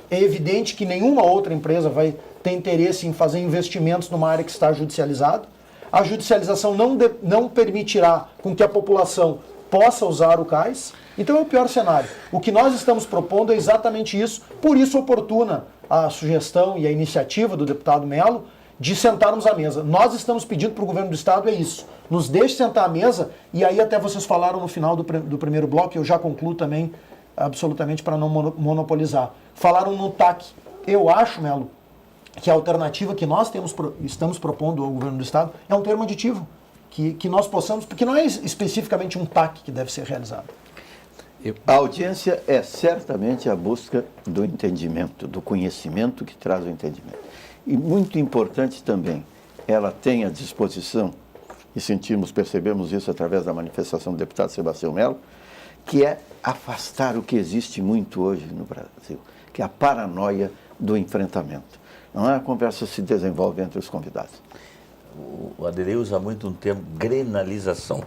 É evidente que nenhuma outra empresa vai ter interesse em fazer investimentos numa área que está judicializada. A judicialização não permitirá com que a população possa usar o cais. Então é o pior cenário. O que nós estamos propondo é exatamente isso. Por isso oportuna a sugestão e a iniciativa do deputado Melo de sentarmos à mesa. Nós estamos pedindo para o governo do Estado é isso. Nos deixe sentar à mesa, e aí até vocês falaram no final do primeiro bloco, eu já concluo também, absolutamente para não monopolizar. Falaram no TAC. Eu acho, Melo, que a alternativa que nós estamos propondo ao governo do Estado é um termo aditivo, que nós possamos, porque não é especificamente um TAC que deve ser realizado. A audiência é certamente a busca do entendimento, do conhecimento que traz o entendimento. E muito importante também, ela tem à disposição, e percebemos isso através da manifestação do deputado Sebastião Melo, que é afastar o que existe muito hoje no Brasil, que é a paranoia do enfrentamento. Não é a conversa que se desenvolve entre os convidados. O Adelei usa muito um termo, grenalização,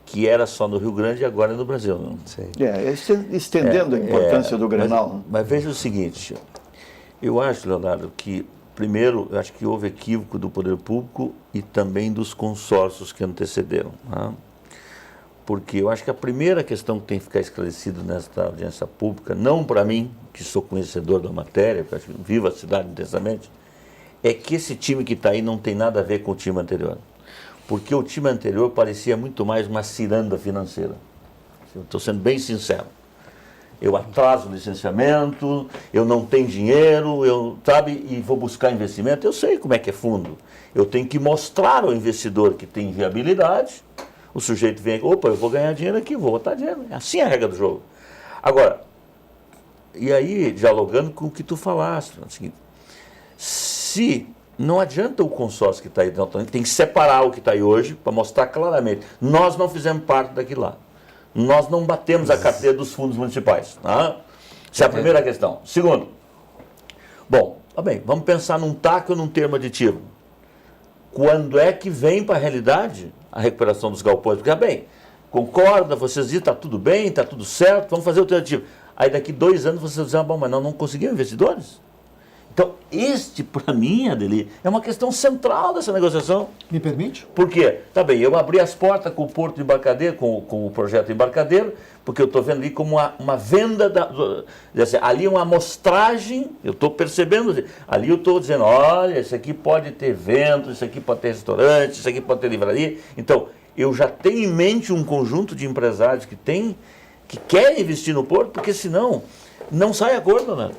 que era só no Rio Grande e agora é no Brasil. Não? Sim. Estendendo a importância do Grenal. Mas veja o seguinte, eu acho, Leonardo, que primeiro, eu acho que houve equívoco do poder público e também dos consórcios que antecederam. Né? Porque eu acho que a primeira questão que tem que ficar esclarecida nesta audiência pública, não para mim, que sou conhecedor da matéria, que acho que vivo a cidade intensamente, é que esse time que está aí não tem nada a ver com o time anterior. Porque o time anterior parecia muito mais uma ciranda financeira. Estou sendo bem sincero. Eu atraso o licenciamento, eu não tenho dinheiro, e vou buscar investimento. Eu sei como é que é fundo. Eu tenho que mostrar ao investidor que tem viabilidade. O sujeito vem aqui, opa, eu vou ganhar dinheiro aqui, vou botar dinheiro. Assim é a regra do jogo. Agora, e aí, dialogando com o que tu falaste, é o seguinte, se não adianta o consórcio que está aí, tem que separar o que está aí hoje para mostrar claramente. Nós não fizemos parte daquilo lá. Nós não batemos a carteira dos fundos municipais. Tá? Essa é a primeira questão. Segundo, bom, tá bem, vamos pensar num TAC ou num termo aditivo. Quando é que vem para a realidade a recuperação dos galpões? Porque, bem, concorda, vocês dizem, está tudo bem, está tudo certo, vamos fazer o alternativo. Aí daqui 2 anos vocês dizem, bom, mas nós não conseguimos investidores? Então, para mim, Adeli, é uma questão central dessa negociação. Me permite? Por quê? Tá bem, eu abri as portas com o Porto de Embarcadeiro, com o projeto Embarcadeiro, porque eu estou vendo ali como uma venda, ali uma amostragem, eu estou percebendo, ali eu estou dizendo, olha, isso aqui pode ter evento, isso aqui pode ter restaurante, isso aqui pode ter livraria. Então, eu já tenho em mente um conjunto de empresários que querem investir no Porto, porque senão não sai acordo, né?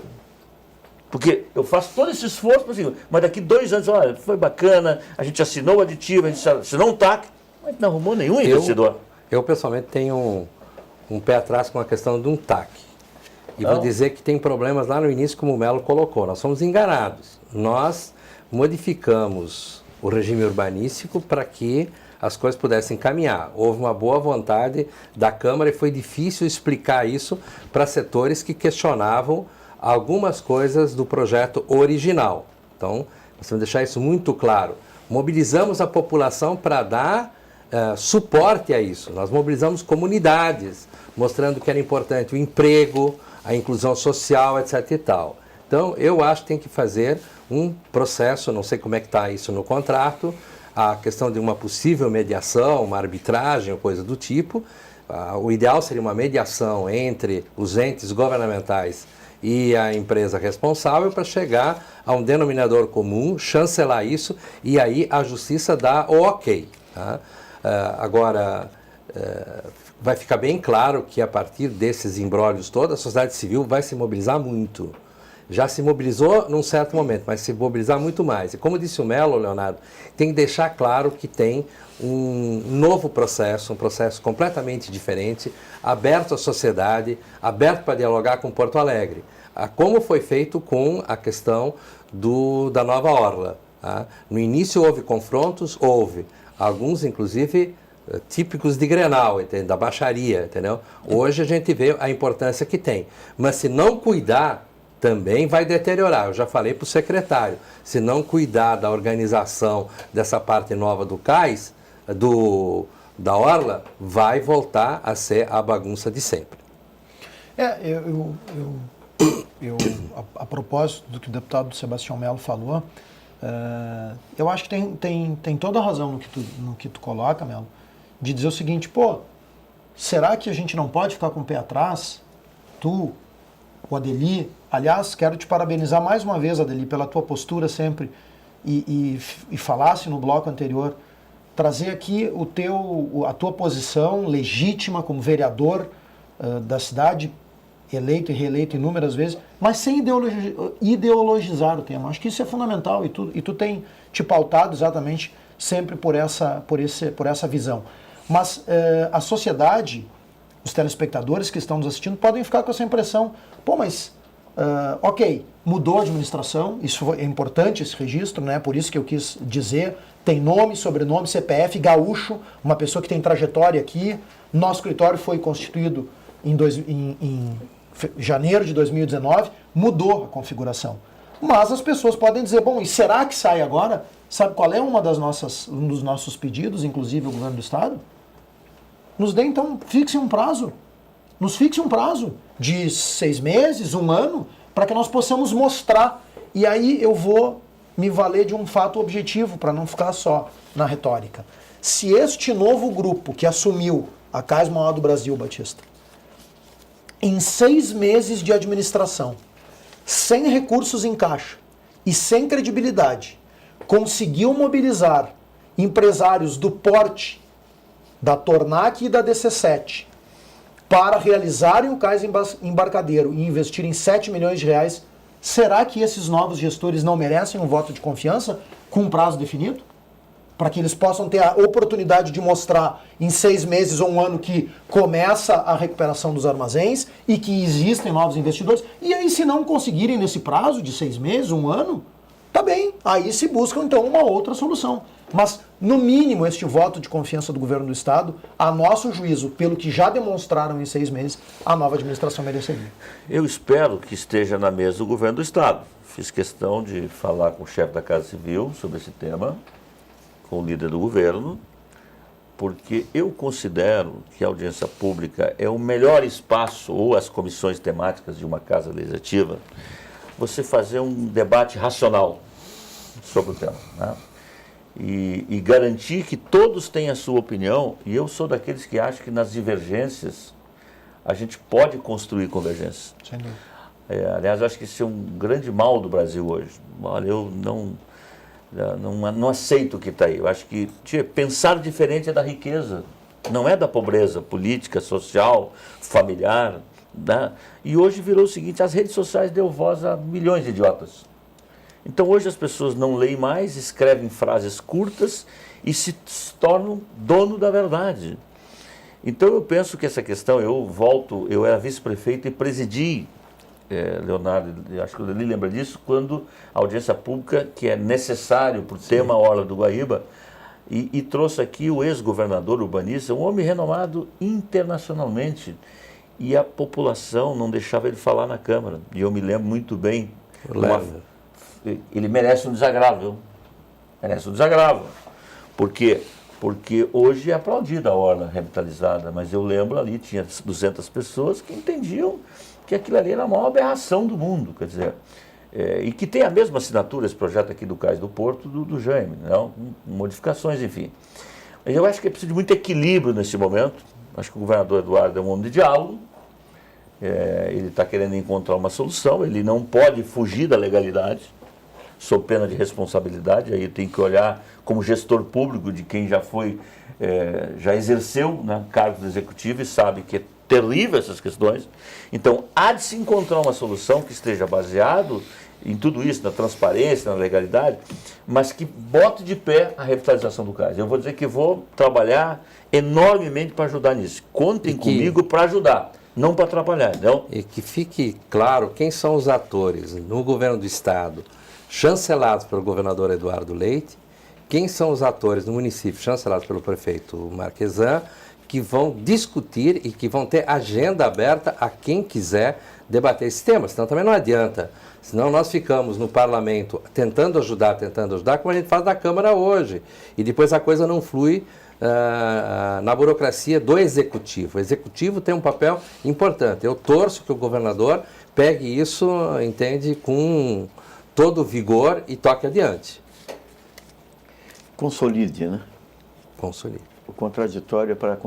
Porque eu faço todo esse esforço, mas daqui 2 anos, olha, foi bacana, a gente assinou o aditivo, a gente assinou um TAC, mas não arrumou nenhum investidor. Eu pessoalmente tenho um pé atrás com a questão de um TAC. E vou dizer que tem problemas lá no início, como o Melo colocou. Nós fomos enganados. Nós modificamos o regime urbanístico para que as coisas pudessem caminhar. Houve uma boa vontade da Câmara e foi difícil explicar isso para setores que questionavam algumas coisas do projeto original. Então, nós temos que deixar isso muito claro. Mobilizamos a população para dar suporte a isso. Nós mobilizamos comunidades, mostrando que era importante o emprego, a inclusão social, etc. e tal. Então, eu acho que tem que fazer um processo, não sei como é que está isso no contrato, a questão de uma possível mediação, uma arbitragem ou coisa do tipo. O ideal seria uma mediação entre os entes governamentais e a empresa responsável para chegar a um denominador comum, chancelar isso e aí a justiça dá o ok. Tá? Agora, vai ficar bem claro que a partir desses imbróglios todos, a sociedade civil vai se mobilizar muito. Já se mobilizou num certo momento, mas se mobilizar muito mais. E como disse o Melo, Leonardo, tem que deixar claro que tem um novo processo, um processo completamente diferente, aberto à sociedade, aberto para dialogar com Porto Alegre. Como foi feito com a questão da Nova Orla. Tá? No início houve confrontos, houve alguns, inclusive, típicos de Grenal, da baixaria, entendeu? Hoje a gente vê a importância que tem. Mas se não cuidar, também vai deteriorar. Eu já falei para o secretário, se não cuidar da organização dessa parte nova do cais, da Orla, vai voltar a ser a bagunça de sempre. A propósito do que o deputado Sebastião Melo falou, eu acho que tem toda a razão no que tu coloca, Melo, de dizer o seguinte, será que a gente não pode ficar com o pé atrás? Tu, o Adeli, aliás, quero te parabenizar mais uma vez, Adeli, pela tua postura sempre e falasse no bloco anterior, trazer aqui a tua posição legítima como vereador da cidade, eleito e reeleito inúmeras vezes, mas sem ideologizar o tema. Acho que isso é fundamental e tu tem te pautado exatamente sempre por essa visão. Mas a sociedade, os telespectadores que estão nos assistindo podem ficar com essa impressão, ok, mudou a administração, isso é importante, esse registro, né? Por isso que eu quis dizer, tem nome, sobrenome, CPF, gaúcho, uma pessoa que tem trajetória aqui. Nosso escritório foi constituído em janeiro de 2019, mudou a configuração. Mas as pessoas podem dizer, e será que sai agora? Sabe qual é um dos nossos pedidos, inclusive o governo do estado? Nos dê, então, fixe um prazo. Nos fixe um prazo de 6 meses, 1 ano, para que nós possamos mostrar. E aí eu vou me valer de um fato objetivo, para não ficar só na retórica. Se este novo grupo que assumiu a Cais Mauá do Brasil, Batista, em 6 meses de administração, sem recursos em caixa e sem credibilidade, conseguiu mobilizar empresários do porte da Tornac e da DC7 para realizarem o cais embarcadeiro e investirem 7 milhões de reais, será que esses novos gestores não merecem um voto de confiança com um prazo definido? Para que eles possam ter a oportunidade de mostrar em 6 meses ou 1 ano que começa a recuperação dos armazéns e que existem novos investidores. E aí, se não conseguirem nesse prazo de 6 meses, 1 ano, tá bem. Aí se buscam, então, uma outra solução. Mas, no mínimo, este voto de confiança do governo do estado, a nosso juízo, pelo que já demonstraram em 6 meses, a nova administração mereceria. Eu espero que esteja na mesa o governo do estado. Fiz questão de falar com o chefe da Casa Civil sobre esse tema, com o líder do governo, porque eu considero que a audiência pública é o melhor espaço, ou as comissões temáticas de uma casa legislativa, você fazer um debate racional sobre o tema, né? E garantir que todos têm a sua opinião, e eu sou daqueles que acham que nas divergências a gente pode construir convergências. Sem dúvida. Aliás, eu acho que esse é um grande mal do Brasil hoje. Olha, eu não aceito o que está aí. Eu acho que pensar diferente é da riqueza, não é da pobreza política, social, familiar. Né? E hoje virou o seguinte, as redes sociais deu voz a milhões de idiotas. Então hoje as pessoas não leem mais, escrevem frases curtas e se tornam dono da verdade. Então eu penso que essa questão, eu era vice-prefeito e presidi Leonardo, eu acho que o Adeli lembra disso, quando a audiência pública, que é necessário para o tema Orla do Guaíba, e trouxe aqui o ex-governador urbanista, um homem renomado internacionalmente, e a população não deixava ele falar na Câmara. E eu me lembro muito bem, ele merece um desagravo, merece um desagravo. Por quê? Porque hoje é aplaudida a orla revitalizada, mas eu lembro ali, tinha 200 pessoas que entendiam que aquilo ali era a maior aberração do mundo, quer dizer, e que tem a mesma assinatura, esse projeto aqui do Cais do Porto, do Jaime, não? Com modificações, enfim. Mas eu acho que é preciso de muito equilíbrio nesse momento. Acho que o governador Eduardo é um homem de diálogo, ele está querendo encontrar uma solução, ele não pode fugir da legalidade, sob pena de responsabilidade, aí tem que olhar como gestor público de quem já foi, já exerceu, né, cargos executivos e sabe que é terrível essas questões. Então, há de se encontrar uma solução que esteja baseado em tudo isso, na transparência, na legalidade, mas que bote de pé a revitalização do cais. Eu vou dizer que vou trabalhar enormemente para ajudar nisso. Contem comigo para ajudar, não para atrapalhar, não? E que fique claro quem são os atores no governo do Estado, chancelados pelo governador Eduardo Leite, quem são os atores no município, chancelados pelo prefeito Marquesan, que vão discutir e que vão ter agenda aberta a quem quiser debater esse tema. Senão também não adianta. Senão nós ficamos no parlamento tentando ajudar, como a gente faz na Câmara hoje. E depois a coisa não flui na burocracia do Executivo. O Executivo tem um papel importante. Eu torço que o governador pegue isso, entende, com todo vigor e toque adiante. Consolide, né? Consolide. O contraditório é para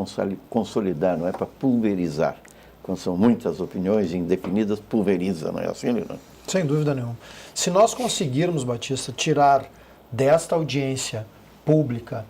consolidar, não é para pulverizar. Quando são muitas opiniões indefinidas, pulveriza, não é assim, Leonardo? Sem dúvida nenhuma. Se nós conseguirmos, Batista, tirar desta audiência pública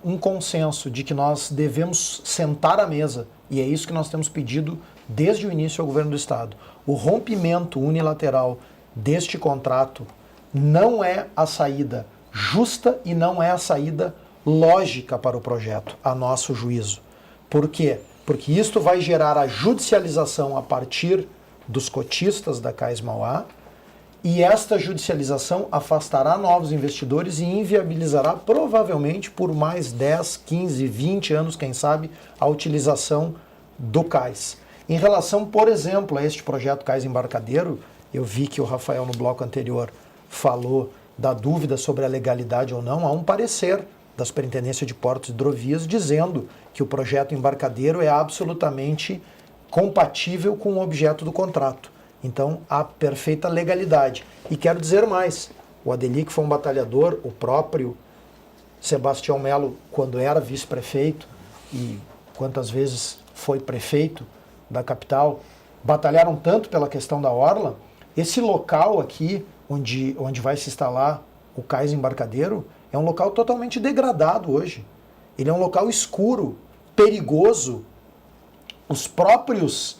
um consenso de que nós devemos sentar à mesa, e é isso que nós temos pedido desde o início ao governo do Estado, o rompimento unilateral deste contrato não é a saída justa e não é a saída lógica para o projeto, a nosso juízo. Por quê? Porque isto vai gerar a judicialização a partir dos cotistas da Cais Mauá, e esta judicialização afastará novos investidores e inviabilizará provavelmente por mais 10, 15, 20 anos, quem sabe, a utilização do cais. Em relação, por exemplo, a este projeto Cais Embarcadeiro, eu vi que o Rafael no bloco anterior falou da dúvida sobre a legalidade ou não. Há um parecer da Superintendência de Portos e Hidrovias dizendo que o projeto Embarcadeiro é absolutamente compatível com o objeto do contrato. Então, há perfeita legalidade. E quero dizer mais, o Adeli, que foi um batalhador, o próprio Sebastião Melo, quando era vice-prefeito e quantas vezes foi prefeito da capital, batalharam tanto pela questão da orla. Esse local aqui, onde vai se instalar o cais Embarcadeiro, é um local totalmente degradado hoje. Ele é um local escuro, perigoso. Os próprios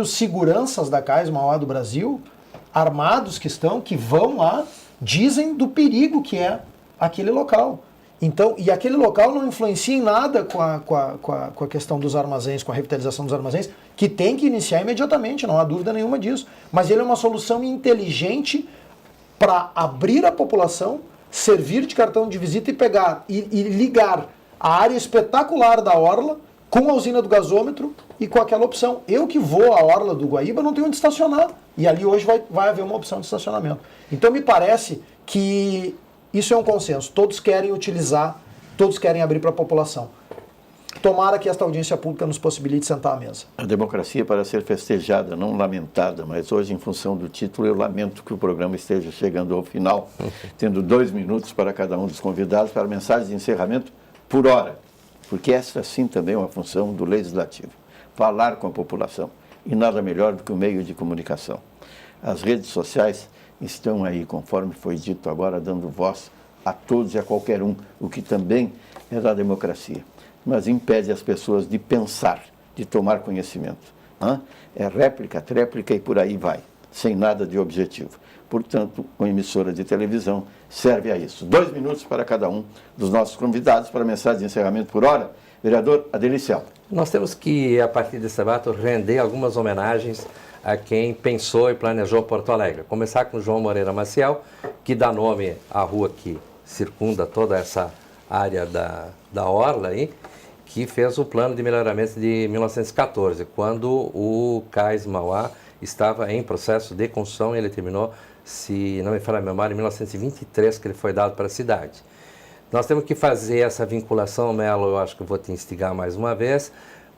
seguranças da Cais Mauá do Brasil, armados que vão lá, dizem do perigo que é aquele local. Então, e aquele local não influencia em nada com a questão dos armazéns, com a revitalização dos armazéns, que tem que iniciar imediatamente, não há dúvida nenhuma disso. Mas ele é uma solução inteligente para abrir a população, servir de cartão de visita e pegar e ligar a área espetacular da orla com a usina do gasômetro e com aquela opção. Eu que vou à orla do Guaíba não tenho onde estacionar. E ali hoje vai haver uma opção de estacionamento. Então me parece que isso é um consenso. Todos querem utilizar, todos querem abrir para a população. Tomara que esta audiência pública nos possibilite sentar à mesa. A democracia é para ser festejada, não lamentada, mas hoje, em função do título, eu lamento que o programa esteja chegando ao final, tendo 2 minutos para cada um dos convidados para mensagem de encerramento por hora, porque essa sim também é uma função do Legislativo, falar com a população, e nada melhor do que o meio de comunicação. As redes sociais estão aí, conforme foi dito agora, dando voz a todos e a qualquer um, o que também é da democracia. Mas impede as pessoas de pensar, de tomar conhecimento. É réplica, tréplica e por aí vai, sem nada de objetivo. Portanto, uma emissora de televisão serve a isso. 2 minutos para cada um dos nossos convidados para a mensagem de encerramento por hora. Vereador Adeli Selva. Nós temos que, a partir desse debate, render algumas homenagens a quem pensou e planejou Porto Alegre. Começar com João Moreira Maciel, que dá nome à rua que circunda toda essa área da Orla aí, que fez o plano de melhoramento de 1914, quando o Cais Mauá estava em processo de construção. Ele terminou, se não me falha a memória, em 1923, que ele foi dado para a cidade. Nós temos que fazer essa vinculação, Melo, eu acho que eu vou te instigar mais uma vez,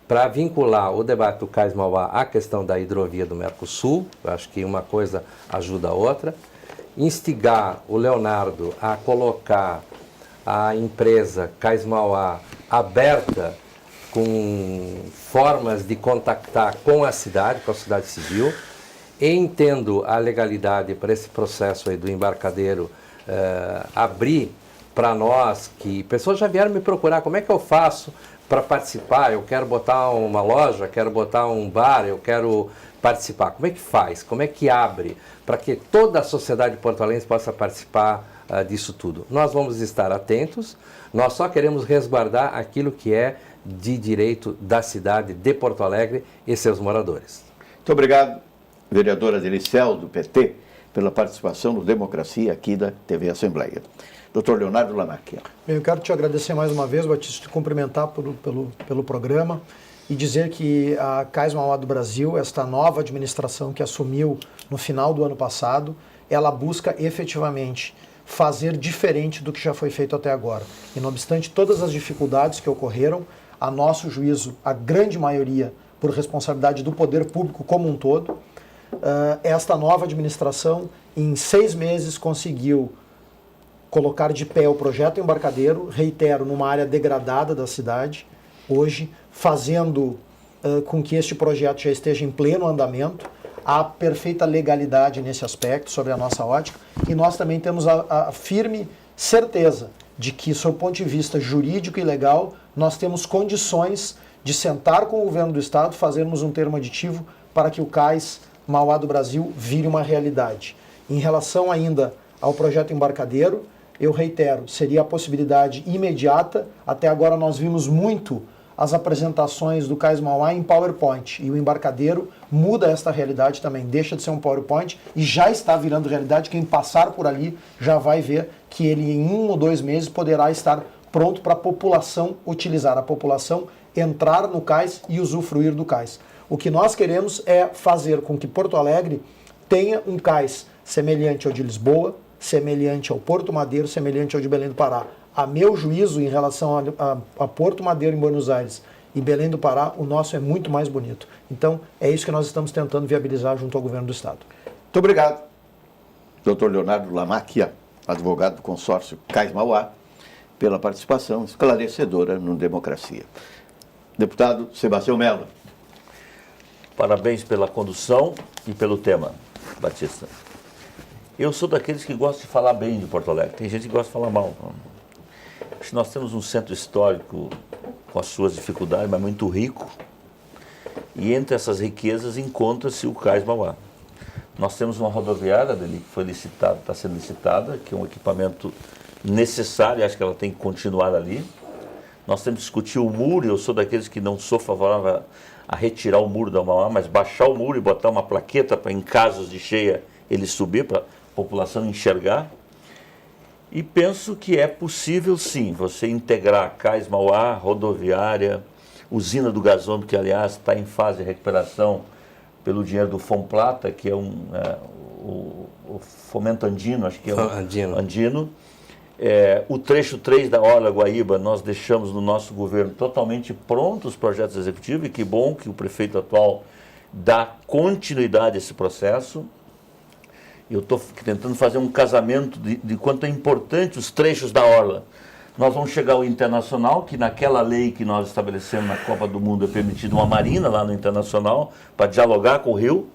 para vincular o debate do Cais Mauá à questão da hidrovia do Mercosul. Eu acho que uma coisa ajuda a outra. Instigar o Leonardo a colocar a empresa Cais Mauá aberta com formas de contactar com a cidade civil. Entendo a legalidade para esse processo aí do embarcadeiro abrir para nós, que pessoas já vieram me procurar, como é que eu faço para participar? Eu quero botar uma loja, quero botar um bar, eu quero participar. Como é que faz? Como é que abre para que toda a sociedade porto-alegrense possa participar disso tudo? Nós vamos estar atentos, nós só queremos resguardar aquilo que é de direito da cidade de Porto Alegre e seus moradores. Muito obrigado, vereadora Delicel, do PT, pela participação no Democracia aqui da TV Assembleia. Dr. Leonardo Lamacchia. Eu quero te agradecer mais uma vez, Batista, te cumprimentar pelo programa e dizer que a Cais Mauá do Brasil, esta nova administração que assumiu no final do ano passado, ela busca efetivamente fazer diferente do que já foi feito até agora. E não obstante todas as dificuldades que ocorreram, a nosso juízo, a grande maioria por responsabilidade do poder público como um todo, esta nova administração, em 6 meses, conseguiu colocar de pé o projeto embarcadeiro, reitero, numa área degradada da cidade, hoje, fazendo com que este projeto já esteja em pleno andamento. Há perfeita legalidade nesse aspecto, sobre a nossa ótica, e nós também temos a firme certeza de que, sob o ponto de vista jurídico e legal, nós temos condições de sentar com o governo do Estado, fazermos um termo aditivo para que o Cais Mauá do Brasil vire uma realidade. Em relação ainda ao projeto embarcadeiro, eu reitero, seria a possibilidade imediata. Até agora nós vimos muito as apresentações do Cais Mauá em PowerPoint, e o embarcadeiro muda esta realidade também, deixa de ser um PowerPoint e já está virando realidade. Quem passar por ali já vai ver que ele em 1 ou 2 meses poderá estar pronto para a população utilizar, a população entrar no cais e usufruir do cais. O que nós queremos é fazer com que Porto Alegre tenha um cais semelhante ao de Lisboa, semelhante ao Porto Madeiro, semelhante ao de Belém do Pará. A meu juízo, em relação a Porto Madeiro em Buenos Aires e Belém do Pará, o nosso é muito mais bonito. Então, é isso que nós estamos tentando viabilizar junto ao governo do Estado. Muito obrigado, Dr. Leonardo Lamacchia, advogado do consórcio Cais Mauá, pela participação esclarecedora no Democracia. Deputado Sebastião Mello. Parabéns pela condução e pelo tema, Batista. Eu sou daqueles que gostam de falar bem de Porto Alegre. Tem gente que gosta de falar mal. Acho que nós temos um centro histórico com as suas dificuldades, mas muito rico. E entre essas riquezas encontra-se o Cais Mauá. Nós temos uma rodoviária dele que foi licitada, está sendo licitada, que é um equipamento necessário, acho que ela tem que continuar ali. Nós temos que discutir o muro, eu sou daqueles que não sou favorável a retirar o muro da Mauá, mas baixar o muro e botar uma plaqueta para, em casos de cheia, ele subir para a população enxergar. E penso que é possível, sim, você integrar Cais Mauá, rodoviária, usina do gasômetro, que, aliás, está em fase de recuperação pelo dinheiro do Fomplata, que é o Fomento Andino, acho que é o Andino. O trecho 3 da Orla Guaíba, nós deixamos no nosso governo totalmente prontos os projetos executivos, e que bom que o prefeito atual dá continuidade a esse processo. Eu estou tentando fazer um casamento de quanto é importante os trechos da Orla. Nós vamos chegar ao Internacional, que naquela lei que nós estabelecemos na Copa do Mundo é permitido uma marina lá no Internacional, para dialogar com o rio.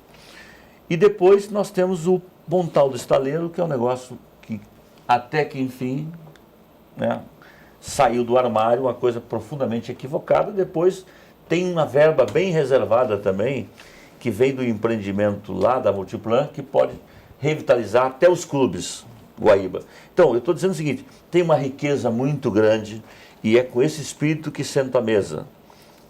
E depois nós temos o Pontal do Estaleiro, que é um negócio que, até que enfim, né, saiu do armário, uma coisa profundamente equivocada. Depois tem uma verba bem reservada também, que vem do empreendimento lá da Multiplan, que pode revitalizar até os clubes Guaíba. Então, eu estou dizendo o seguinte, tem uma riqueza muito grande, e é com esse espírito que sento à mesa,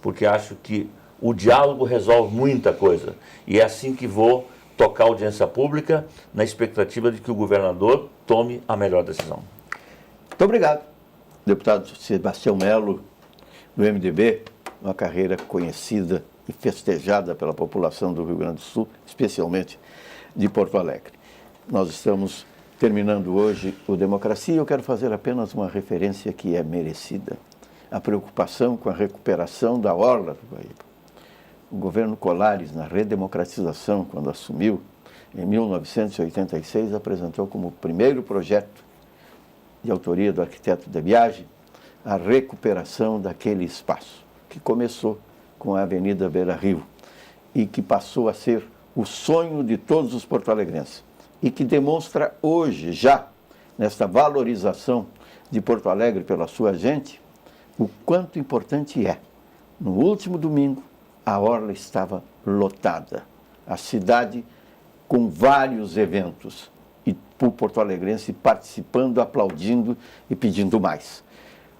porque acho que o diálogo resolve muita coisa. E é assim que vou tocar a audiência pública, na expectativa de que o governador tome a melhor decisão. Muito obrigado, deputado Sebastião Melo, do MDB, uma carreira conhecida e festejada pela população do Rio Grande do Sul, especialmente de Porto Alegre. Nós estamos terminando hoje o Democracia. Eu quero fazer apenas uma referência que é merecida. A preocupação com a recuperação da orla do Guaíba. O governo Colares, na redemocratização, quando assumiu, em 1986, apresentou como primeiro projeto de autoria do arquiteto de viagem a recuperação daquele espaço, que começou com a Avenida Beira Rio e que passou a ser o sonho de todos os porto-alegrenses e que demonstra hoje, já, nesta valorização de Porto Alegre pela sua gente, o quanto importante é. No último domingo, a orla estava lotada, a cidade com vários eventos e o porto-alegrense participando, aplaudindo e pedindo mais.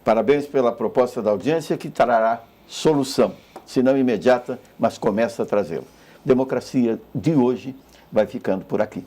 Parabéns pela proposta da audiência que trará solução, se não imediata, mas começa a trazê-la. Democracia de hoje vai ficando por aqui.